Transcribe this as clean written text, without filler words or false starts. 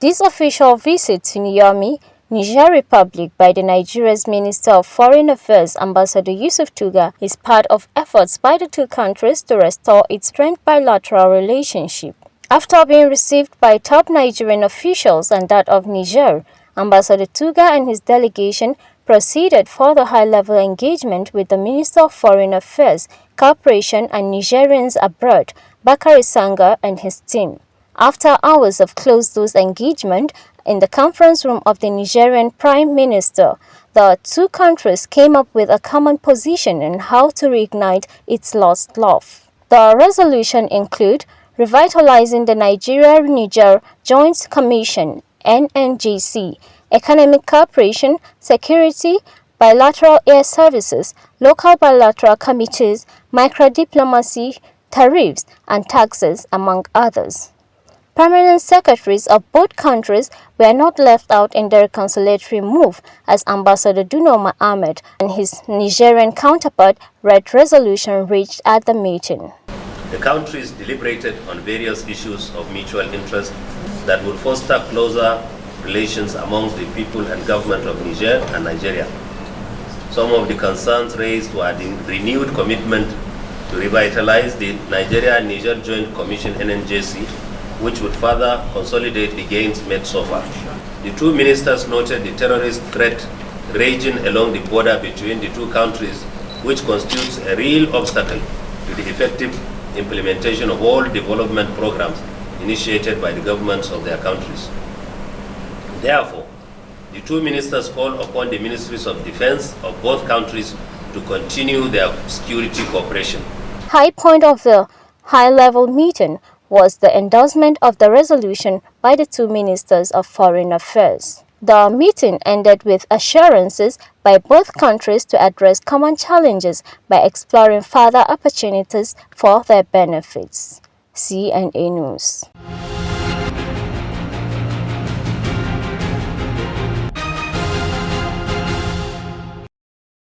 This official visit to Niamey, Niger Republic by the Nigeria's Minister of Foreign Affairs, Ambassador Yusuf Tuggar, is part of efforts by the two countries to restore its strained bilateral relationship. After being received by top Nigerian officials and that of Niger, Ambassador Tuggar and his delegation proceeded for the high-level engagement with the Minister of Foreign Affairs, Cooperation and Nigerians abroad, Bakary Sangaré and his team. After hours of closed-doors engagement in the conference room of the Nigerian Prime Minister, the two countries came up with a common position on how to reignite its lost love. The resolution include revitalizing the Nigeria-Niger Joint Commission (NNJC), economic cooperation, security, bilateral air services, local bilateral committees, micro-diplomacy, tariffs, and taxes, among others. Permanent secretaries of both countries were not left out in the reconciliatory move, as Ambassador Duno Mohammed and his Nigerian counterpart read resolution reached at the meeting. The countries deliberated on various issues of mutual interest that would foster closer relations amongst the people and government of Niger and Nigeria. Some of the concerns raised were the renewed commitment to revitalize the Nigeria-Niger Joint Commission (NNJC), which would further consolidate the gains made so far. The two ministers noted the terrorist threat raging along the border between the two countries, which constitutes a real obstacle to the effective implementation of all development programs initiated by the governments of their countries. Therefore, the two ministers called upon the ministries of defense of both countries to continue their security cooperation. High point of the high-level meeting was the endorsement of the resolution by the two ministers of foreign affairs. The meeting ended with assurances by both countries to address common challenges by exploring further opportunities for their benefits. CNA News.